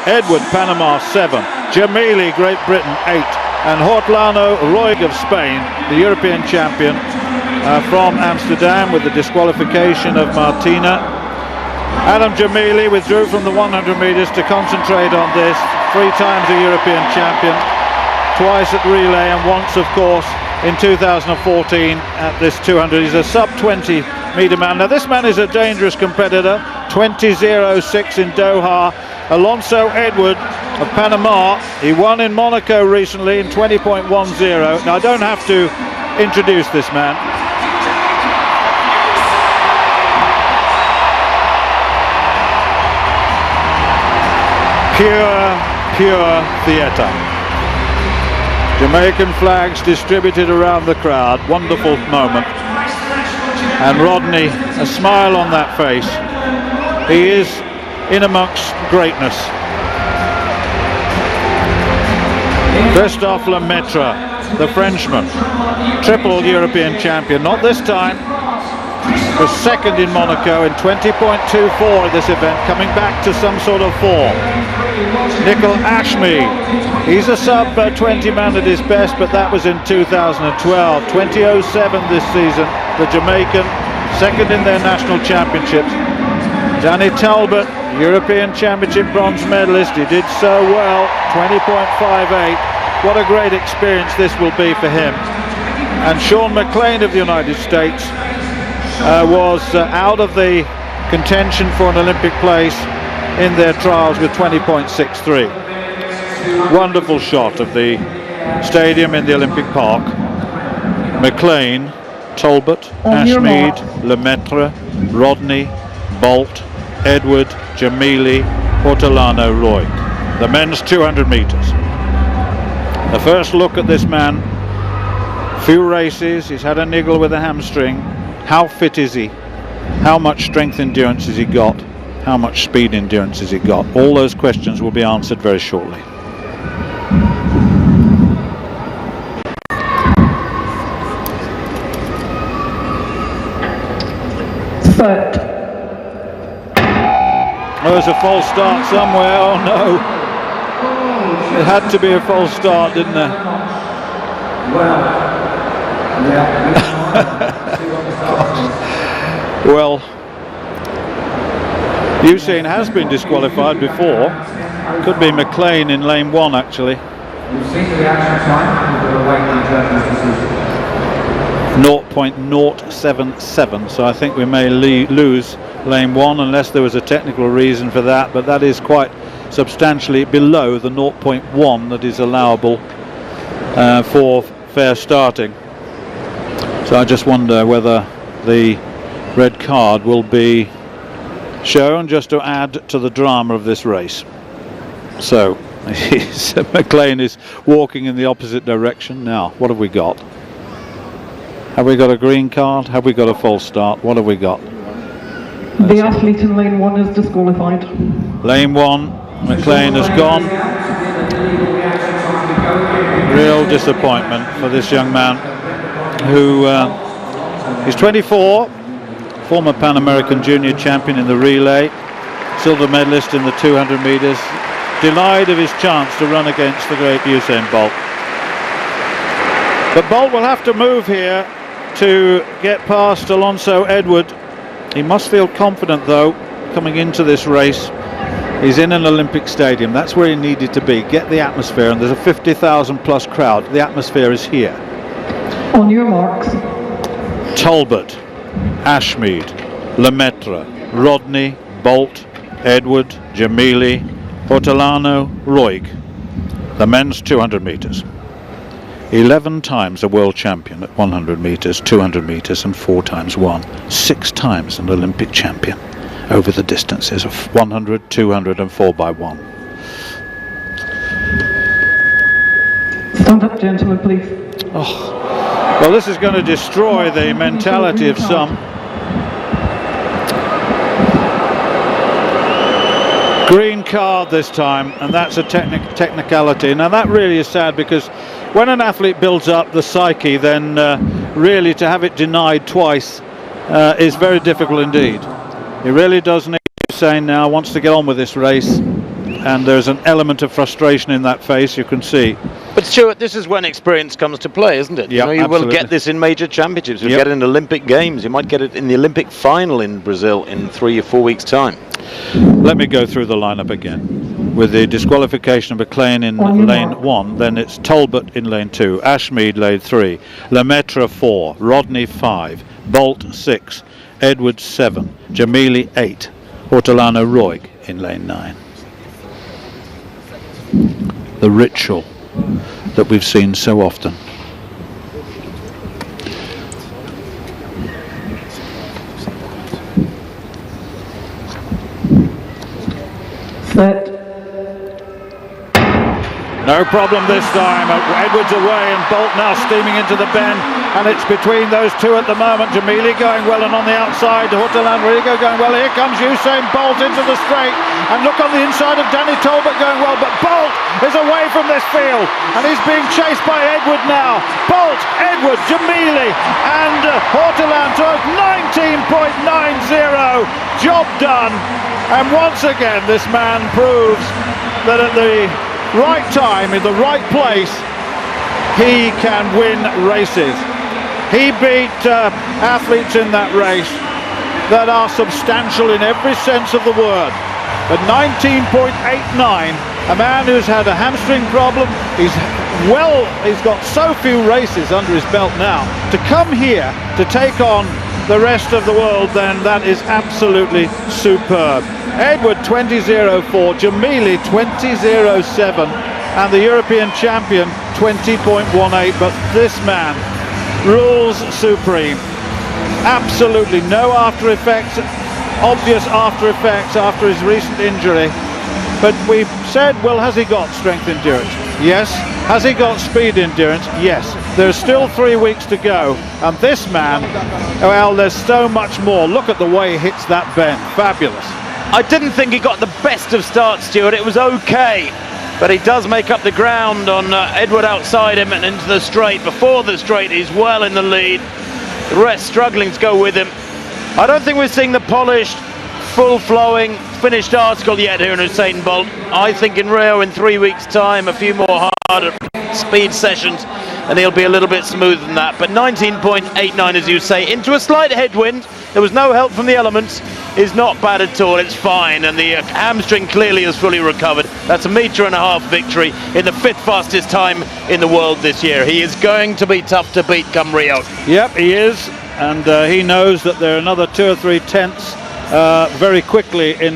Edward, Panama 7, Jamili, Great Britain 8, and Hortlano Roig of Spain, the European champion from Amsterdam, with the disqualification of Martina. Adam Jamili withdrew from the 100 meters to concentrate on this. 3 times a European champion, twice at relay, and once, of course, in 2014 at this 200. He's a sub-20 meter man. Now this man is a dangerous competitor. 20.06 in Doha. Alonso Edward of Panama. He won in Monaco recently in 20.10. Now I don't have to introduce this man. Pure theatre. Jamaican flags distributed around the crowd. Wonderful moment. And Rodney, a smile on that face. He is in amongst greatness. Christophe Lemaitre, the Frenchman, triple European champion. Not this time. Was second in Monaco in 20.24 at this event, coming back to some sort of form. Nicol Ashmead, he's a sub-20 man at his best, but that was in 2012. 20.07 this season, the Jamaican, second in their national championships. Danny Talbot, European Championship bronze medalist, he did so well, 20.58. What a great experience this will be for him. And Sean McLean of the United States was out of the contention for an Olympic place in their trials with 20.63. Wonderful shot of the stadium in the Olympic Park. McLean, Talbot, Ashmead, Lemaitre, Rodney, Bolt, Edward, Jamili, Hortolano, Roig. The men's 200 meters. The first look at this man. Few races, he's had a niggle with a hamstring. How fit is he? How much strength endurance has he got? How much speed endurance has he got? All those questions will be answered very shortly. But oh, there's a false start somewhere. Oh no. It had to be a false start, didn't there? Well, Usain has been disqualified before. Could be McLean in lane 1 actually. 0.077, so I think we may lose lane 1 unless there was a technical reason for that, but that is quite substantially below the 0.1 that is allowable for fair starting. So I just wonder whether the red card will be shown just to add to the drama of this race. So McLean is walking in the opposite direction. Now what have we got? Have we got a green card? Have we got a false start? What have we got? The athlete in lane 1 is disqualified. Lane 1, McLean has gone. Real disappointment for this young man who is 24, former Pan American junior champion in the relay, silver medalist in the 200 meters, denied of his chance to run against the great Usain Bolt. But Bolt will have to move here to get past Alonso Edward. He must feel confident though coming into this race. He's in an Olympic stadium, that's where he needed to be, get the atmosphere, and there's a 50,000 plus crowd. The atmosphere is here. On your marks. Talbot, Ashmead, Lemaitre, Rodney, Bolt, Edward, Jamili, Hortolano, Roig. The men's 200 meters. 11 times a world champion at 100 meters, 200 meters, and 4 times won. 6 times an Olympic champion over the distances of 100, 200, and 4x1. Stand up, gentlemen, please. Oh. Well, this is going to destroy the mentality of some. Green card this time, and that's a technicality. Now that really is sad, because when an athlete builds up the psyche, then really to have it denied twice is very difficult indeed. He really does need Usain now, wants to get on with this race. and there's an element of frustration in that face, you can see. But Stuart, this is when experience comes to play, isn't it? Yeah, you will get this in major championships. You'll get it in Olympic Games. You might get it in the Olympic final in Brazil in 3 or 4 weeks' time. Let me go through the lineup again. With the disqualification of McLean in lane 1, then it's Talbot in lane 2, Ashmead lane 3, Lemaitre 4, Rodney 5, Bolt 6, Edwards 7, Jamili 8, Hortolano Roig in lane 9. The ritual that we've seen so often. Set. No problem this time. Edwards away and Bolt now steaming into the bend, and it's between those two at the moment. Jamili going well, and on the outside Hortolan Rodrigo going well. Here comes Usain Bolt into the straight, and look on the inside of Danny Talbot going well, but Bolt is away from this field and he's being chased by Edward now. Bolt, Edward, Jamili and Hortolan to 19.90. Job done, and once again this man proves that at the right time, in the right place, he can win races. He beat athletes in that race that are substantial in every sense of the word. At 19.89, a man who's had a hamstring problem, he's got so few races under his belt now. To come here to take on the rest of the world, then that is absolutely superb. Edward 20.04, Jamili 20.07, and the European champion 20.18. But this man rules supreme. Absolutely no after effects, obvious after effects after his recent injury. But we've said, well, has he got strength endurance? Yes. Has he got speed endurance? Yes. There's still 3 weeks to go, and this man, well, there's so much more. Look at the way he hits that bend. Fabulous. I didn't think he got the best of starts, Stuart. It was okay, but he does make up the ground on Edward outside him and into the straight. Before the straight, he's well in the lead. The rest struggling to go with him. I don't think we're seeing the polished, full-flowing, finished article yet here in Usain Bolt. I think in Rio in 3 weeks' time, a few more harder speed sessions, and he'll be a little bit smoother than that. But 19.89, as you say, into a slight headwind. There was no help from the elements. Is not bad at all. It's fine, and the hamstring clearly has fully recovered. That's a 1.5 metre victory in the 5th fastest time in the world this year. He is going to be tough to beat come Rio. Yep, he is, and he knows that there are another 2 or 3 tenths very quickly in